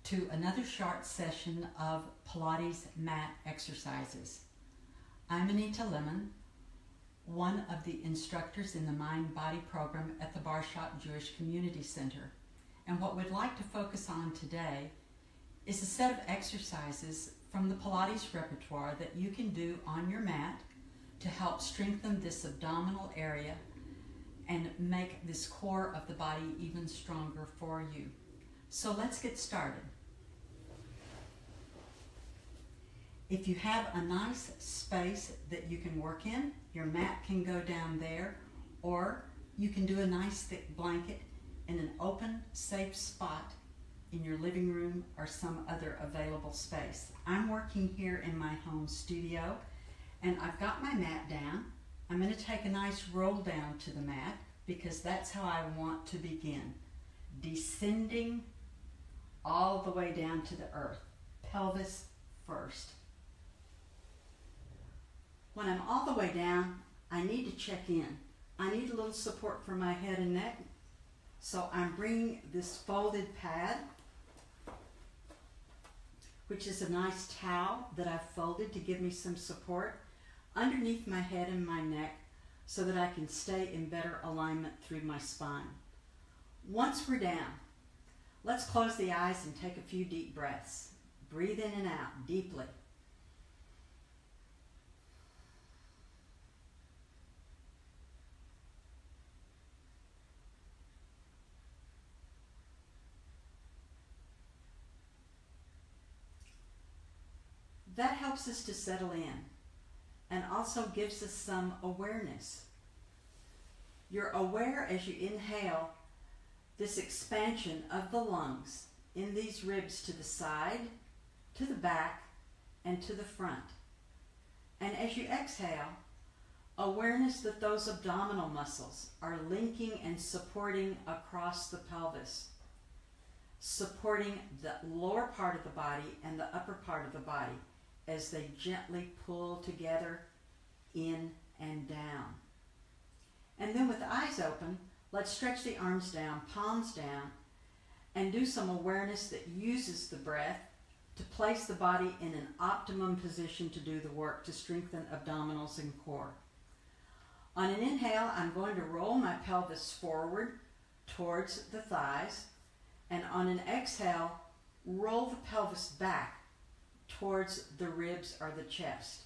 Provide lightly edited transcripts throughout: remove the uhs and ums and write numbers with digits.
to another short session of Pilates mat exercises. I'm Anita, one of the instructors in the Mind Body program at the Barshop Jewish Community Center. And what we'd like to focus on today is a set of exercises from the Pilates repertoire that you can do on your mat to help strengthen this abdominal area and make this core of the body even stronger for you. So let's get started. If you have a nice space that you can work in, your mat can go down there, or you can do a nice thick blanket in an open, safe spot in your living room or some other available space. I'm working here in my home studio, and I've got my mat down. I'm going to take a nice roll down to the mat because that's how I want to begin. Descending all the way down to the earth, pelvis first. When I'm all the way down, I need to check in. I need a little support for my head and neck. So I'm bringing this folded pad, which is a nice towel that I've folded to give me some support underneath my head and my neck so that I can stay in better alignment through my spine. Once we're down, let's close the eyes and take a few deep breaths. Breathe in and out deeply. That helps us to settle in and also gives us some awareness. You're aware as you inhale this expansion of the lungs in these ribs to the side, to the back, and to the front. And as you exhale, awareness that those abdominal muscles are linking and supporting across the pelvis, supporting the lower part of the body and the upper part of the body as they gently pull together in and down. And then with the eyes open, let's stretch the arms down, palms down, and do some awareness that uses the breath to place the body in an optimum position to do the work to strengthen abdominals and core. On an inhale, I'm going to roll my pelvis forward towards the thighs, and on an exhale, roll the pelvis back towards the ribs or the chest.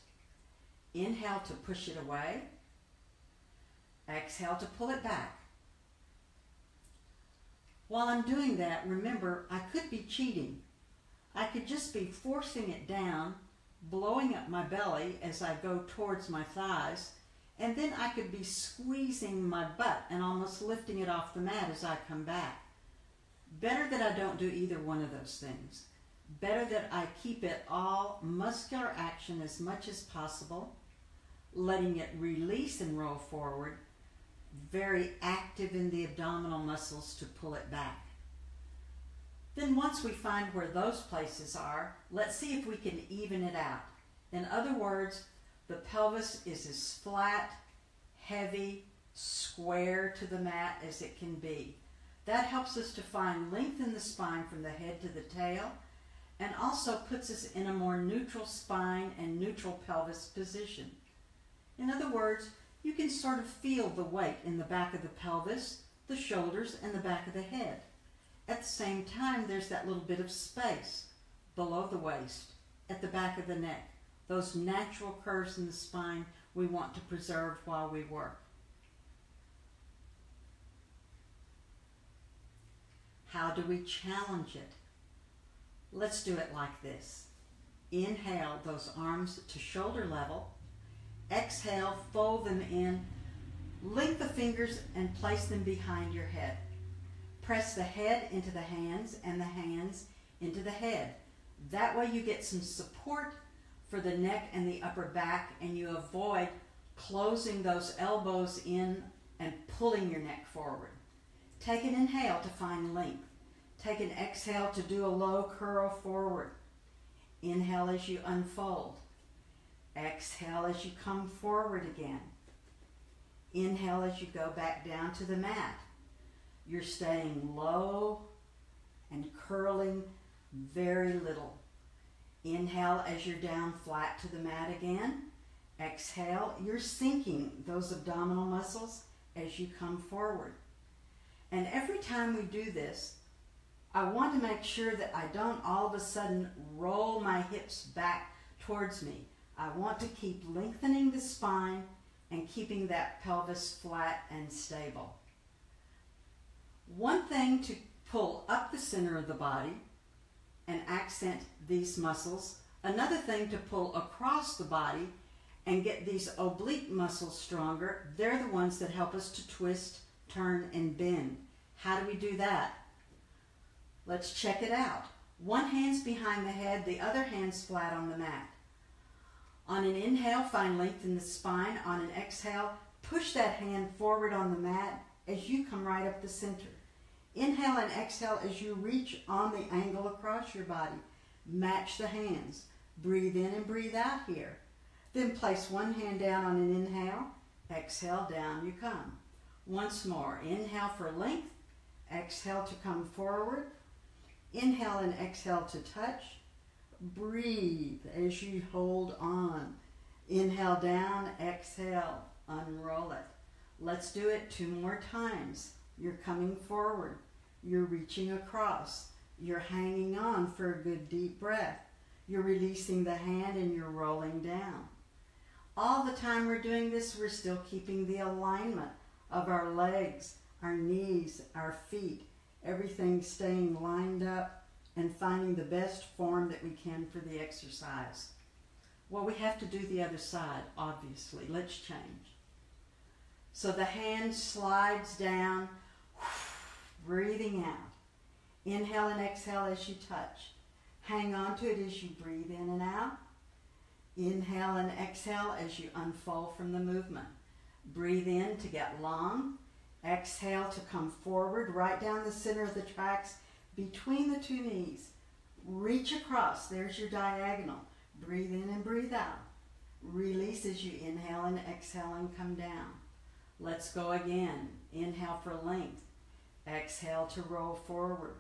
Inhale to push it away. Exhale to pull it back. While I'm doing that, remember, I could be cheating. I could just be forcing it down, blowing up my belly as I go towards my thighs, and then I could be squeezing my butt and almost lifting it off the mat as I come back. Better that I don't do either one of those things. Better that I keep it all muscular action as much as possible, letting it release and roll forward, very active in the abdominal muscles to pull it back. Then once we find where those places are, let's see if we can even it out. In other words, the pelvis is as flat, heavy, square to the mat as it can be. That helps us to find length in the spine from the head to the tail, and also puts us in a more neutral spine and neutral pelvis position. In other words, you can sort of feel the weight in the back of the pelvis, the shoulders, and the back of the head. At the same time, there's that little bit of space below the waist, at the back of the neck. Those natural curves in the spine we want to preserve while we work. How do we challenge it? Let's do it like this. Inhale those arms to shoulder level. Exhale, fold them in. Link the fingers and place them behind your head. Press the head into the hands and the hands into the head. That way you get some support for the neck and the upper back, and you avoid closing those elbows in and pulling your neck forward. Take an inhale to find length. Take an exhale to do a low curl forward. Inhale as you unfold. Exhale as you come forward again. Inhale as you go back down to the mat. You're staying low and curling Very little. Inhale as you're down flat to the mat again. Exhale, you're sinking those abdominal muscles as you come forward. And every time we do this, I want to make sure that I don't all of a sudden roll my hips back towards me. I want to keep lengthening the spine and keeping that pelvis flat and stable. One thing to pull up the center of the body and accent these muscles. Another thing to pull across the body and get these oblique muscles stronger. They're the ones that help us to twist, turn, and bend. How do we do that? Let's check it out. One hand's behind the head, the other hand's flat on the mat. On an inhale, find length in the spine. On an exhale, push that hand forward on the mat as you come right up the center. Inhale and exhale as you reach on the angle across your body. Match the hands. Breathe in and breathe out here. Then place one hand down on an inhale. Exhale, down you come. Once more. Inhale for length. Exhale to come forward. Inhale and exhale to touch. Breathe as you hold on. Inhale down, exhale, unroll it. Let's do it 2 more times. You're coming forward. You're reaching across. You're hanging on for a good deep breath. You're releasing the hand and you're rolling down. All the time we're doing this, we're still keeping the alignment of our legs, our knees, our feet, everything staying lined up and finding the best form that we can for the exercise. Well, we have to do the other side, obviously. Let's change. So the hand slides down, breathing out. Inhale and exhale as you touch. Hang on to it as you breathe in and out. Inhale and exhale as you unfold from the movement. Breathe in to get long. Exhale to come forward, right down the center of the tracks, between the 2 knees. Reach across. There's your diagonal. Breathe in and breathe out. Release as you inhale and exhale and come down. Let's go again. Inhale for length. Exhale to roll forward.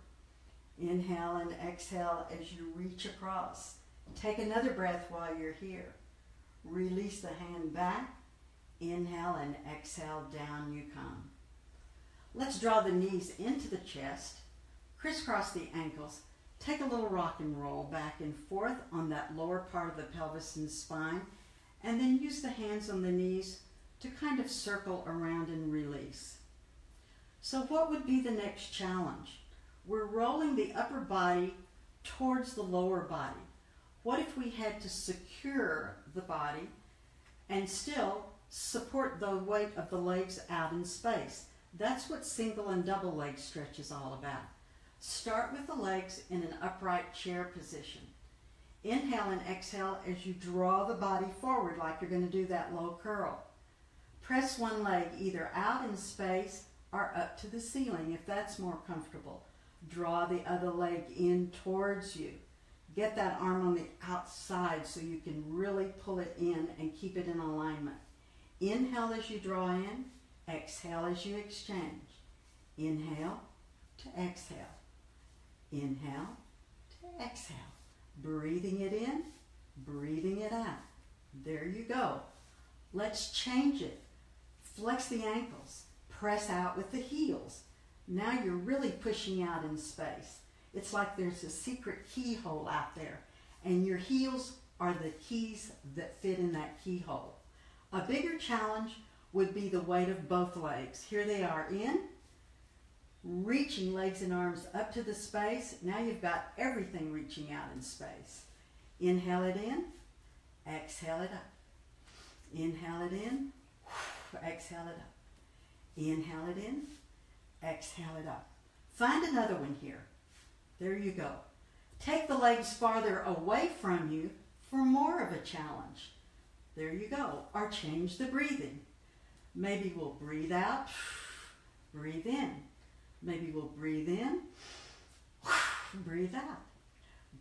Inhale and exhale as you reach across. Take another breath while you're here. Release the hand back. Inhale and exhale, down you come. Let's draw the knees into the chest. Crisscross the ankles. Take a little rock and roll back and forth on that lower part of the pelvis and spine. And then use the hands on the knees to kind of circle around and release. So what would be the next challenge? We're rolling the upper body towards the lower body. What if we had to secure the body and still support the weight of the legs out in space? That's what single and double leg stretch is all about. Start with the legs in an upright chair position. Inhale and exhale as you draw the body forward like you're going to do that low curl. Press one leg either out in space or up to the ceiling if that's more comfortable. Draw the other leg in towards you. Get that arm on the outside so you can really pull it in and keep it in alignment. Inhale as you draw in. Exhale as you exchange. Inhale to exhale. Inhale to exhale. Breathing it in, breathing it out. There you go. Let's change it. Flex the ankles. Press out with the heels. Now you're really pushing out in space. It's like there's a secret keyhole out there, and your heels are the keys that fit in that keyhole. A bigger challenge would be the weight of both legs. Here they are in, reaching legs and arms up to the space. Now you've got everything reaching out in space. Inhale it in, exhale it up. Inhale it in, exhale it up. Inhale it in, exhale it up. Find another one here. There you go. Take the legs farther away from you for more of a challenge. There you go. Or change the breathing. Maybe we'll breathe out, breathe in. Maybe we'll breathe in, breathe out.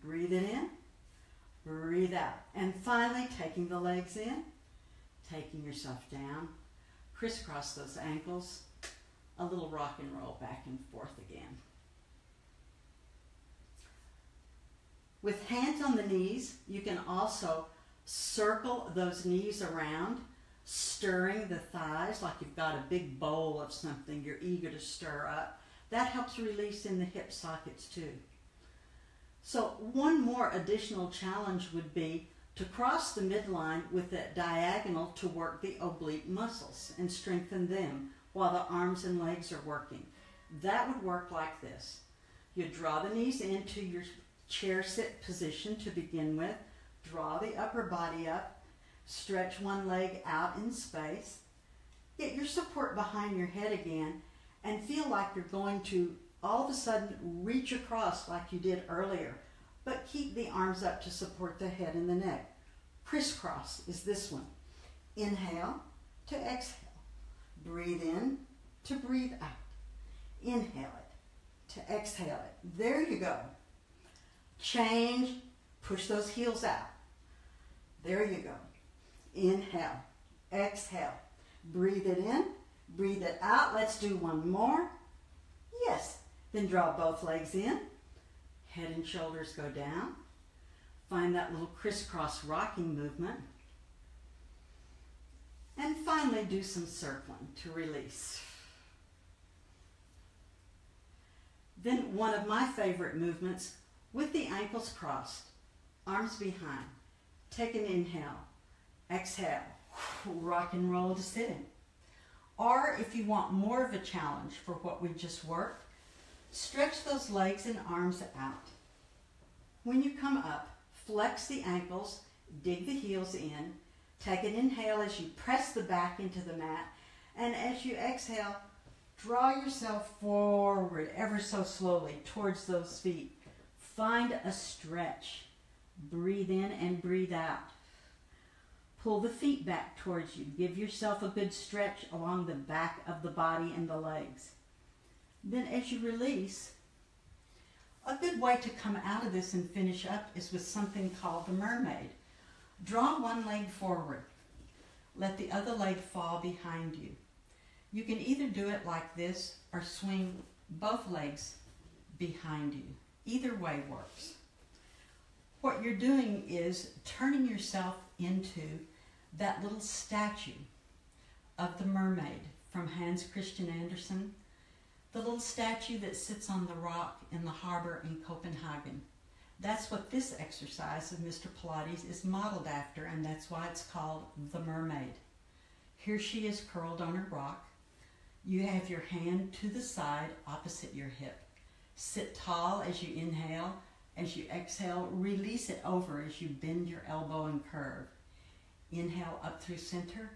Breathe it in, breathe out. And finally, taking the legs in, taking yourself down. Crisscross those ankles. A little rock and roll back and forth again. With hands on the knees, you can also circle those knees around, stirring the thighs like you've got a big bowl of something you're eager to stir up. That helps release in the hip sockets too. So one more additional challenge would be to cross the midline with that diagonal to work the oblique muscles and strengthen them while the arms and legs are working. That would work like this. You draw the knees into your chair sit position to begin with. Draw the upper body up. Stretch one leg out in space. Get your support behind your head again and feel like you're going to all of a sudden reach across like you did earlier, but keep the arms up to support the head and the neck. Crisscross is this one. Inhale to exhale. Breathe in to breathe out. Inhale it to exhale it. There you go. Change. Push those heels out. There you go. Inhale. Exhale. Breathe it in. Breathe it out. Let's do one more. Yes. Then draw both legs in. Head and shoulders go down. Find that little crisscross rocking movement. And finally do some circling to release. Then one of my favorite movements, with the ankles crossed, arms behind. Take an inhale. Exhale. Rock and roll to sitting. Or if you want more of a challenge for what we just worked, stretch those legs and arms out. When you come up, flex the ankles, dig the heels in, take an inhale as you press the back into the mat, and as you exhale, draw yourself forward ever so slowly towards those feet. Find a stretch. Breathe in and breathe out. Pull the feet back towards you. Give yourself a good stretch along the back of the body and the legs. Then as you release, a good way to come out of this and finish up is with something called the mermaid. Draw one leg forward. Let the other leg fall behind you. You can either do it like this or swing both legs behind you. Either way works. What you're doing is turning yourself into that little statue of the mermaid from Hans Christian Andersen, the little statue that sits on the rock in the harbor in Copenhagen. That's what this exercise of Mr. Pilates is modeled after, and that's why it's called the mermaid. Here she is curled on her rock. You have your hand to the side opposite your hip. Sit tall as you inhale. As you exhale, release it over as you bend your elbow and curve. Inhale up through center.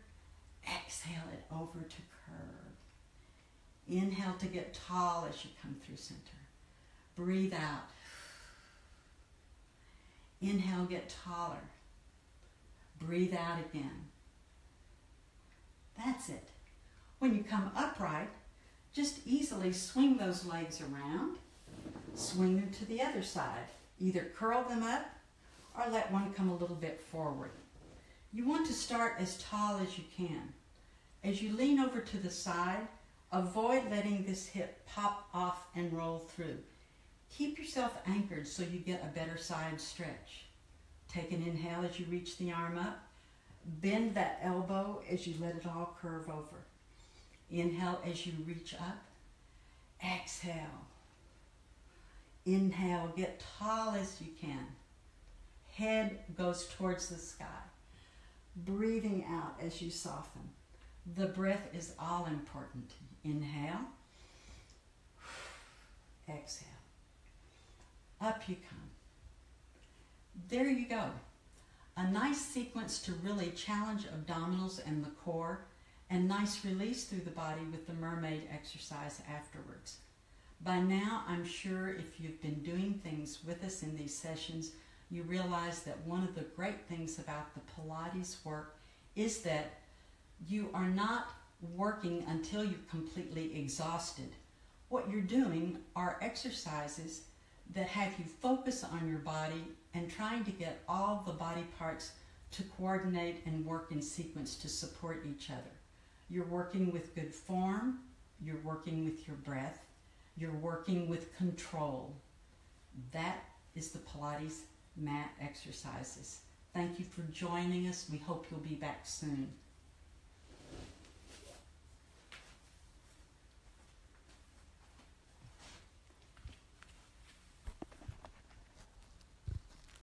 Exhale it over to curve. Inhale to get tall as you come through center. Breathe out. Inhale, get taller. Breathe out again. That's it. When you come upright, just easily swing those legs around. Swing them to the other side. Either curl them up or let one come a little bit forward. You want to start as tall as you can. As you lean over to the side, avoid letting this hip pop off and roll through. Keep yourself anchored so you get a better side stretch. Take an inhale as you reach the arm up. Bend that elbow as you let it all curve over. Inhale as you reach up. Exhale. Inhale, get tall as you can. Head goes towards the sky. Breathing out as you soften. The breath is all important. Inhale. Exhale. Up you come. There you go. A nice sequence to really challenge abdominals and the core, and nice release through the body with the mermaid exercise afterwards. By now, I'm sure if you've been doing things with us in these sessions, you realize that one of the great things about the Pilates work is that you are not working until you're completely exhausted. What you're doing are exercises that have you focus on your body and trying to get all the body parts to coordinate and work in sequence to support each other. You're working with good form, you're working with your breath, you're working with control. That is the Pilates mat exercises. Thank you for joining us. We hope you'll be back soon.